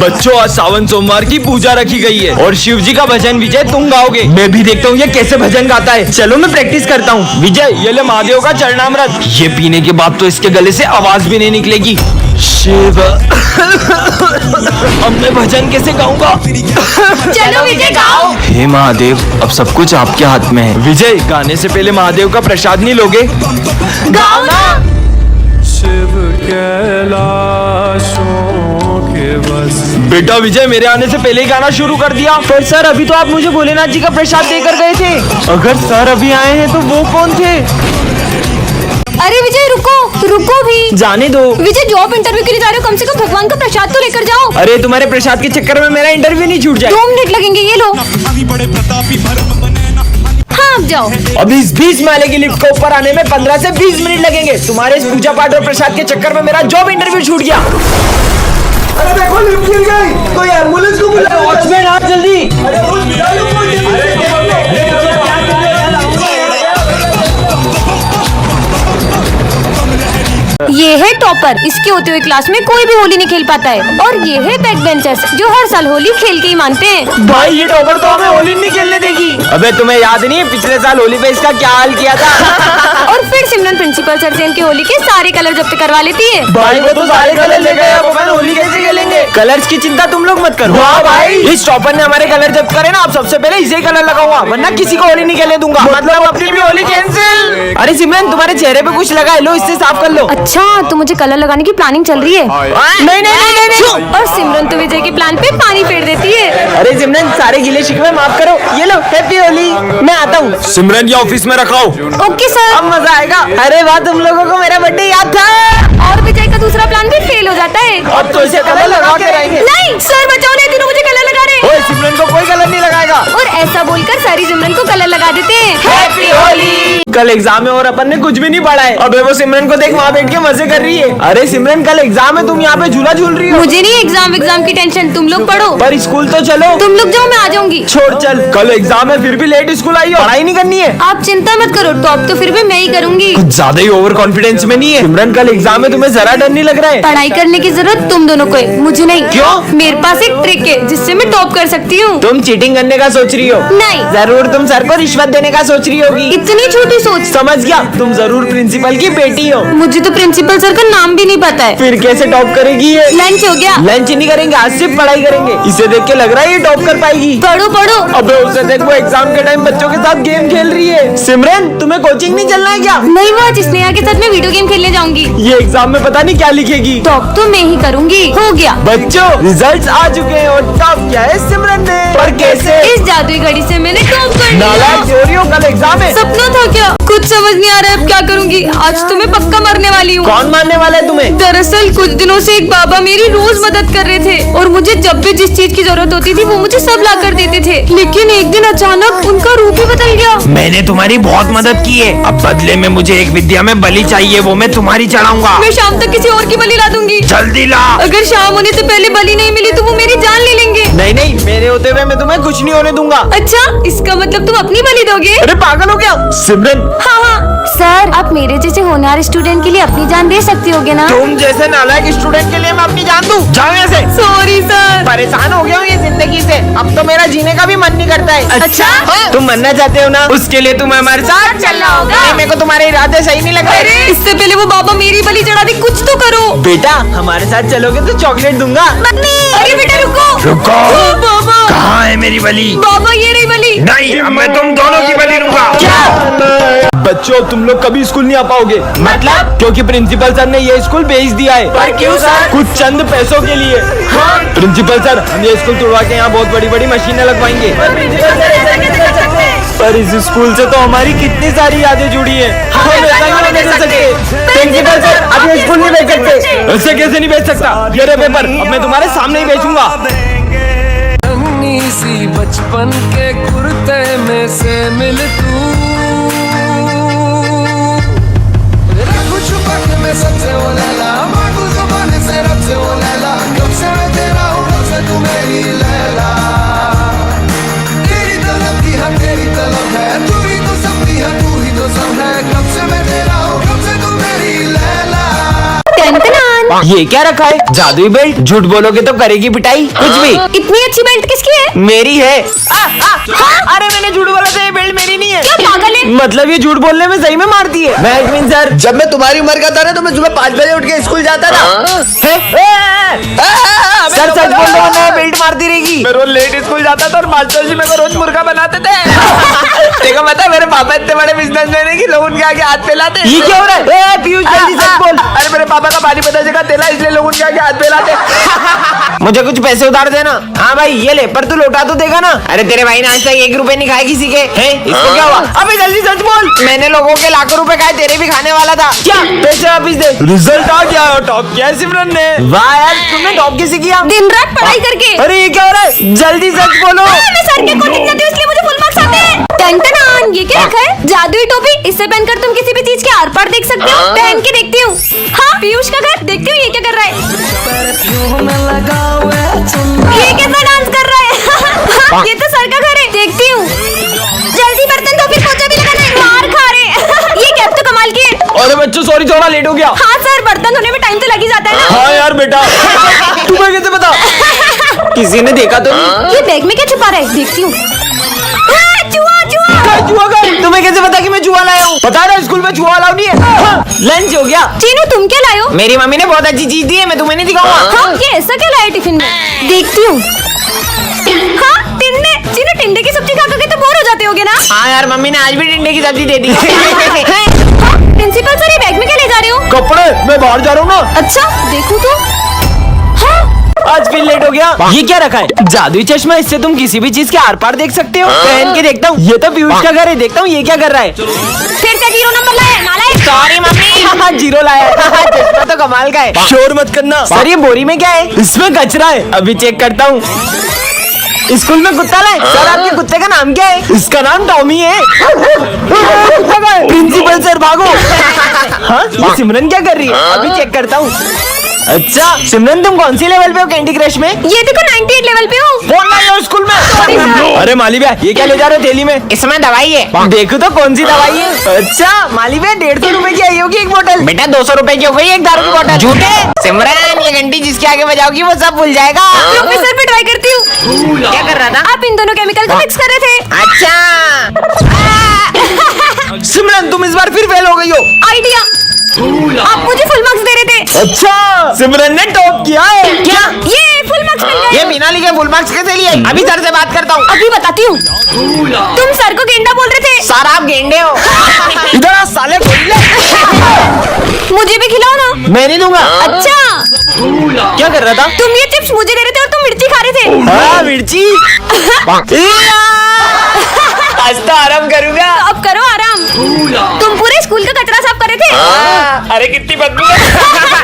बच्चों, आज सावन सोमवार की पूजा रखी गई है और शिव जी का भजन विजय तुम गाओगे। मैं भी देखता हूँ ये कैसे भजन गाता है। चलो मैं प्रैक्टिस करता हूँ। विजय, ये ले महादेव का चरणामृत। ये पीने के बाद तो इसके गले से आवाज भी नहीं निकलेगी। शिव अब मैं भजन कैसे गाऊंगा? चलो विजय गाओ। हे महादेव, अब सब कुछ आपके हाथ में है। विजय, गाने से पहले महादेव का प्रसाद नहीं लोगे? गाओ ना। शिव कैलाशों के बस। बेटा विजय, मेरे आने से पहले ही गाना शुरू कर दिया। पर सर, अभी तो आप मुझे भोलेनाथ जी का प्रसाद देकर गए थे। अगर सर अभी आए हैं तो वो कौन थे? अरे विजय रुको भी। जाने दो। विजय, जॉब इंटरव्यू के लिए जा रहे हो, कम से कम भगवान का प्रसाद तो लेकर जाओ। अरे तुम्हारे प्रसाद के चक्कर में मेरा इंटरव्यू नहीं छूट जाए। 2 मिनट लगेंगे, ये लो। हाँ, अब जाओ। अब इस 20 माले की लिफ्ट को ऊपर आने में 15 से 20 मिनट लगेंगे। तुम्हारे इस पूजा पाठ और प्रसाद के चक्कर में मेरा जॉब इंटरव्यू छूट गया। अरे देखो, लिफ्ट गिर गई। कोई एम्बुलेंस को बुलाओ। वॉचमैन, आ जल्दी। ये है टॉपर। इसके होते हुए क्लास में कोई भी होली नहीं खेल पाता है। और ये है बैक बेंचर्स, जो हर साल होली खेल के ही मानते हैं। भाई, ये टॉपर तो हमें होली नहीं खेलने देगी। अबे तुम्हें याद नहीं है पिछले साल होली पे इसका क्या हाल किया था? और फिर सिमरन प्रिंसिपल सर से इनकी होली के सारे कलर जब्त करवा लेती है। भाई, वो तो सारे कलर ले गए। अब अपन होली कैसे खेलेंगे? कलर्स की चिंता तुम लोग मत करो। हाँ भाई, इस टॉपर ने हमारे कलर जब्त करे ना, अब सबसे पहले इसे ही कलर लगाऊंगा, वरना किसी को होली नहीं खेलने दूंगा। मतलब अपनी भी होली कैंसिल। अरे सिमरन, तुम्हारे चेहरे पे कुछ लगा है, लो इससे साफ कर लो। अच्छा, तो मुझे कलर लगाने की प्लानिंग चल रही है। नहीं। और सिमरन तो विजय के प्लान पे पानी फेर देती है। अरे सिमरन, सारे गिले शिकवे माफ करो। ये लो, हैप्पी होली। मैं आता हूँ। सिमरन, ये ऑफिस में रखाओ। Okay sir. अब मजा आएगा। अरे वाह, तुम लोगों को मेरा बर्थडे याद था। और विजय का दूसरा प्लान भी फेल हो जाता है। अब तो इसे कलर लगा के रहेंगे। नहीं सर, बचाओ, नहीं तीनों मुझे कलर लगा रहे। ओए, सिमरन को कोई कलर नहीं लगाएगा। और ऐसा बोलकर सारी सिमरन को कलर लगा देते हैं। हैप्पी होली। कल एग्जाम है और अपन ने कुछ भी नहीं पढ़ा है। अबे वो सिमरन को देख, वहाँ बैठ के मजे कर रही है। अरे सिमरन, कल एग्जाम है, तुम यहाँ पे झूला झूल रही हो। मुझे नहीं एग्जाम की टेंशन, तुम लोग पढ़ो। पर स्कूल तो चलो। तुम लोग जाओ, मैं आ जाऊंगी। छोड़, चल। कल एग्जाम है, फिर भी लेट स्कूल आई हो। पढ़ाई नहीं करनी है। आप चिंता मत करो, टॉप तो फिर भी मैं ही करूंगी। कुछ ज्यादा ही ओवर कॉन्फिडेंस में नहीं है? सिमरन, कल एग्जाम है, तुम्हें जरा डर नहीं लग रहा है? पढ़ाई करने की जरूरत तुम दोनों को है, मुझे नहीं। क्यों? मेरे पास एक ट्रिक है जिससे मैं टॉप कर सकती हूँ। तुम चीटिंग करने का सोच रही हो? नहीं। जरूर तुम सर को रिश्वत देने का सोच रही होगी। इतनी छोटी सोच। समझ गया, तुम जरूर प्रिंसिपल की बेटी हो। मुझे तो प्रिंसिपल सर का नाम भी नहीं पता है। फिर कैसे टॉप करेगी ये? लंच हो गया? लंच नहीं करेंगे, आज सिर्फ पढ़ाई करेंगे। इसे देख के लग रहा है ये टॉप कर पाएगी। पढ़ो पढ़ो। अबे उसे देख, वो एग्जाम के टाइम बच्चों के साथ गेम खेल रही है। सिमरन, तुम्हें कोचिंग नहीं चलना है क्या? नहीं, वो आज स्नेहा के साथ मैं वीडियो गेम खेलने जाऊंगी। ये एग्जाम में पता नहीं क्या लिखेगी। टॉप तो मैं ही करूंगी। हो गया। बच्चों, रिजल्ट्स आ चुके हैं और टॉप किया है सिमरन ने। पर कैसे? इस जादुई घड़ी से मैंने टॉप कर नालायक लिया। चोरी हो, कल एग्जाम है। सपना था क्या? कुछ समझ नहीं आ रहा है, अब क्या करूंगी। आज तो मैं पक्का मरने वाली हूँ। कौन मारने वाला है तुम्हें? दरअसल कुछ दिनों से एक बाबा मेरी रोज मदद कर रहे थे और मुझे जब भी जिस चीज की जरूरत होती थी वो मुझे सब ला कर देते थे। लेकिन एक दिन अचानक उनका रूप ही बदल गया। मैंने तुम्हारी बहुत मदद की है, अब बदले में मुझे एक विद्या में बलि चाहिए, वो मैं तुम्हारी चढ़ाऊंगा। मैं शाम तक किसी और की बलि ला दूंगी। जल्दी ला। अगर शाम होने से पहले बलि नहीं मिली तो वो मेरी जान ले लेंगे। नहीं, मेरे होते हुए मैं तुम्हें कुछ नहीं होने दूंगा। अच्छा, इसका मतलब तुम अपनी बलि दोगे? अरे पागल हो क्या सिमरन? हाँ। सर, आप मेरे जैसे होनहार स्टूडेंट के लिए अपनी जान दे सकती होगे ना? तुम जैसे नालायक स्टूडेंट के लिए मैं अपनी जान दूं? जाओ यहाँ से। Sorry sir. परेशान हो गया हूँ ये जिंदगी से, अब तो मेरा जीने का भी मन नहीं करता है। अच्छा? हाँ? तुम मरना चाहते हो ना, उसके लिए तुम्हें हमारे साथ चलना होगा। नहीं, मेरे को तुम्हारे इरादे सही नहीं लग रहे। इससे पहले वो बाबा मेरी बलि चढ़ा दे, कुछ तो करो। बेटा, हमारे साथ चलोगे तो चॉकलेट दूंगा। अरे बेटा रुको। बाबा। कहाँ है मेरी बलि? बाबा, ये रही बलि। नहीं, अब मैं तुम दोनों की बलि दूंगा। क्या? बच्चों, तुम लोग कभी स्कूल नहीं आ पाओगे। मतलब? क्योंकि प्रिंसिपल सर ने ये स्कूल बेच दिया है। पर क्यों सर? कुछ चंद पैसों के लिए। हाँ? प्रिंसिपल सर, हम ये स्कूल तुड़वा के यहाँ बहुत बड़ी बड़ी मशीनें लगवाएंगे। पर इस स्कूल से तो हमारी कितनी सारी यादें जुड़ी है। हम ऐसा क्यों नहीं बेच सकते? प्रिंसिपल सर, अब ये स्कूल नहीं बेच सकते। ऐसे कैसे नहीं बेच सकता? ये रहे पेपर, अब मैं तुम्हारे सामने ही बेचूंगा। नन्ही सी बचपन के कुर्ते में से मिल तू, कुछ वक्त में सबसे वो लैला, मांगू ज़ुबान से रब से वो लैला, कब से मैं तेरा हूँ, कब से तू मेरी लैला, तेरी तलब की हम तेरी तलब है, तू ही तो सबकी है, तू ही तो सब है, कब से मैं तेरा हूँ, कब से तू मेरी लैला। ये क्या रखा है? जादुई बेल्ट। झूठ बोलोगे तो करेगी पिटाई। कुछ भी। इतनी अच्छी बेल्ट किसकी है? मेरी है। अरे मैंने झूठ बोला था, ये बेल्ट मेरी नहीं है। क्या पागल है? मतलब ये झूठ बोलने में सही में मारती है। मैं सर, जब मैं तुम्हारी उम्र का था ना तो मैं सुबह 5 बजे उठ के स्कूल जाता था। सर सच बोल रहा हूँ, मैं बेल्ट मारती रहेगी। मैं रोज लेट स्कूल जाता था और मास्टर जी मेरे को रोज मुर्गा बनाते थे। देखो पता है मेरे पापा इतने बड़े बिजनेसमैन है कि लोग उनके आगे हाथ फैलाते। ये क्या हो रहा है? पीयूष जल्दी सच बोल। अरे मेरे पापा का पानी पता जगह तेला इसलिए लोग उनके आगे हाथ फैलाते। मुझे कुछ पैसे उधार देना। हाँ भाई ये ले, पर तू लौटा तो देगा ना? अरे तेरे भाई ने आज तक 1 रुपए नहीं खाए किसी के। हैं? इसको क्या हुआ? अबे जल्दी सच बोल। मैंने लोगों के लाखों रुपए खाए, तेरे भी खाने वाला था। क्या पैसे वापिस दे। रिजल्ट आ गया, टॉप किया है सिमरन ने। वाह यार, तुमने टॉप कैसे किया? दिन रात पढ़ाई करके। अरे ये क्या हो रहा है? जल्दी सच बोलो। मैं सर के कोचिंग जाती हूँ इसलिए मुझे फुल मार्क्स आते हैं। टन-टनान, ये क्या रखा है? जादुई टोपी। इससे पहनकर तुम किसी भी चीज के आर पार देख सकते हो। पहन के देखती हूँ। हाँ पीयूष का घर, देखती हूँ ये क्या कर रहा है। ये कैसा डांस कर रहा है? हाँ, ये तो सर का घर है, देखती हूँ। जल्दी बर्तन धो, फिर पोछा भी लगाना है। मार खा रहे। ये कैप तो कमाल की है। अरे बच्चों सॉरी, थोड़ा लेट हो गया। हाँ सर, बर्तन धोने में टाइम तो लग ही जाता है ना। हाँ यार बेटा, तुम्हें कैसे पता? किसी ने देखा तो नहीं? ये बैग में क्या छुपा रहा है? देखती हूँ। चूहा चूहा। जुआ का? तुम्हें कैसे पता कि मैं जुआ लाया हूँ? पता है ना स्कूल में जुआ अलाउ नहीं है। लंच हो गया। चीनू तुम क्या लाए हो? मेरी मम्मी ने बहुत अच्छी चीज दी है, मैं तुम्हें नहीं दिखाऊंगा। हाँ ये ऐसा क्या लाया टिफिन में? देखती हूँ। हाँ टिंडे। चीनू टिंडे की सब्जी खा के तो बोर हो जाते होगे ना? हाँ यार, मम्मी ने आज भी टिंडे की सब्जी दे दी। प्रिंसिपल सर, ये बैग में क्या ले जा रहे हो? कपड़े, मैं बाहर जा रहा हूँ ना। अच्छा देखूं तो। हाँ आज फिर लेट हो गया। ये क्या रखा है? जादुई चश्मा, इससे तुम किसी भी चीज के आर पार देख सकते हो। पहन के देखता हूँ। ये तो पीयूष का घर है, देखता हूँ ये क्या कर रहा है। फिर से 0 नंबर लाया नालायक। Sorry mummy. हाँ 0 लाया है। चश्मा तो कमाल का है। शोर मत करना। सर ये बोरी में क्या है? इसमें कचरा है, अभी चेक करता हूँ। स्कूल में कुत्ता लाए। सर आपके कुत्ते का नाम क्या है? इसका नाम टॉमी है। प्रिंसिपल सर भागो। हाँ ये सिमरन क्या कर रही है? अभी चेक करता हूँ। अच्छा सिमरन, तुम कौन सी लेवल पे हो कैंडी क्रश में? ये देखो 98 लेवल पे हूँ। फोन लाई हो स्कूल में। Sorry, sir। अरे माली भैया, ये क्या ले जा रहे हो थैली में? इसमें दवाई है। देखो तो कौन सी दवाई है। अच्छा माली भैया, 150 रुपए की आई होगी एक बोतल। बेटा 200 रुपए की हो गई एक दारू की बोतल। झूठे सिमरन, ये घंटी जिसके आगे बजाओगी वो सब भूल जाएगा। प्रोफेसर पे ट्राई करती हूँ। क्या कर रहा था? आप इन दोनों केमिकल को मिक्स कर रहे थे। अच्छा सिमरन, तुम इस बार फिर फेल हो गई हो। आइडिया। आप मुझे फुल मार्क्स दे रहे थे। अच्छा सिमरन ने टॉप किया है। क्या? ये फुल मार्क्स मिल गए। ये बिना लिखे फुल मार्क्स कैसे लिए? अभी सर से बात करता हूँ। अभी बताती हूँ। तुम सर को गेंडा बोल रहे थे। सर आप गेंडे हो। इधर आ साले, मुझे भी खिलाओ ना। मैं नहीं दूंगा। अच्छा क्या कर रहा था? तुम ये चिप्स मुझे दे रहे थे और तुम मिर्ची खा रहे थे। हाँ मिर्ची। आज तो आराम करूंगा। अब करो आराम। तुम पूरे स्कूल का कचरा साफ कर रहे थे। अरे कितनी बदबू है।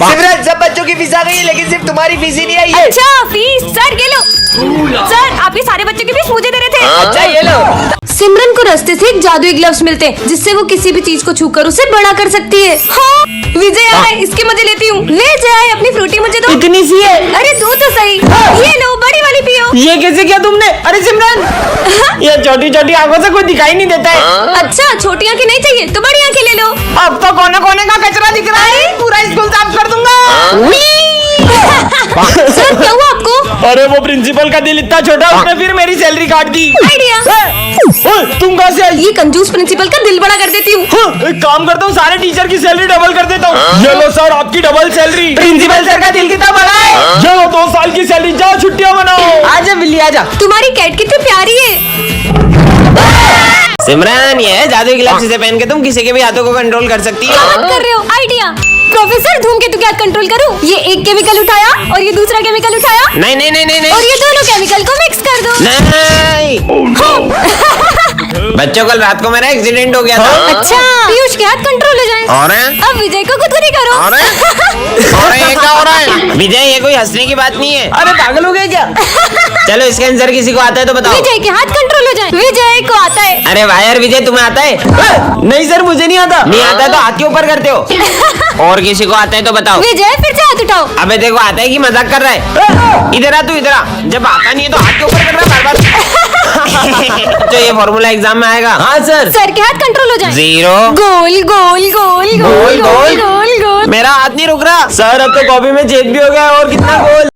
सिमरन, सब बच्चों की फीस आ गई है लेकिन सिर्फ तुम्हारी फीस ही नहीं आई है। अच्छा फीस सर ये लो। सर आपके सारे बच्चों की फीस मुझे दे रहे थे। अच्छा ये लो। सिमरन को रास्ते से एक जादुई ग्लव्स मिलते हैं जिससे वो किसी भी चीज को छूकर उसे बड़ा कर सकती है। हाँ विजय आए, इसके मजे लेती हूँ। ले जाए अपनी फ्रूटी मुझे दो। इतनी सी है? अरे दो तो सही। ये लो बड़ी वाली पियो। ये कैसे किया तुमने? अरे सिमरन, ये छोटी छोटी आंखों से कोई दिखाई नहीं देता है। अच्छा छोटी आंखें नहीं चाहिए तो बड़ी आंखें ले लो। अब तो कोने कोने का कचरा दिख रहा है, पूरा स्कूल साफ कर दूंगा। सर क्या हुआ आपको? अरे वो प्रिंसिपल का दिल इतना छोटा, उसने फिर मेरी सैलरी काट दी। आइडिया। तुम कहाँ से आई? ये कंजूस प्रिंसिपल का दिल बड़ा कर देती हूँ। एक काम करता हूँ, सारे टीचर की सैलरी डबल कर देता हूँ। ये लो सर आपकी डबल सैलरी। प्रिंसिपल सर का दिल कितना बड़ा है। ये लो 2 साल की सैलरी, जाओ छुट्टियाँ मनाओ। आजा बिल्ली आजा। तुम्हारी कैट कितनी प्यारी है। सिमरन, ये जादुई ग्लव्स से पहन के तुम किसी के भी हाथों को कंट्रोल कर सकती क्या हो। बात कर रहे हो? आइडिया। प्रोफेसर धूमकेतु क्या कंट्रोल करूँ? ये एक केमिकल उठाया और ये दूसरा केमिकल उठाया नहीं नहीं नहीं नहीं और ये दोनों केमिकल को मिक्स कर दो। नहीं। बच्चों कल रात को मेरा एक्सीडेंट हो गया था। अच्छा पीयूष के हाथ कंट्रोल हो जाए। और अब विजय को खुद करो। और ये क्या हो रहा है? विजय ये कोई हंसने की बात नहीं है। अरे पागल हो गए क्या? चलो इसका आंसर किसी को आता है तो बताओ। विजय के हाथ कंट्रोल हो जाए। विजय को आता है। अरे वाह यार विजय, तुम्हें आता है? नहीं सर मुझे नहीं आता। नहीं आता तो हाथ के ऊपर करते हो। और किसी को आता है तो बताओ। विजय फिर से हाथ उठाओ। अबे देखो, आता है कि मजाक कर रहा है? इधर आ तू, इधर आ। जब आता नहीं है तो हाथ के ऊपर कर रहा है बार बार। तो ये फॉर्मूला एग्जाम में आएगा। हाँ सर। सर के हाथ कंट्रोल हो जाए। 0 गोल गोल गोल गोल गोल गोल गोल। मेरा हाथ नहीं रुक रहा सर। अब तो कॉपी में चेक भी हो गया और कितना गोल।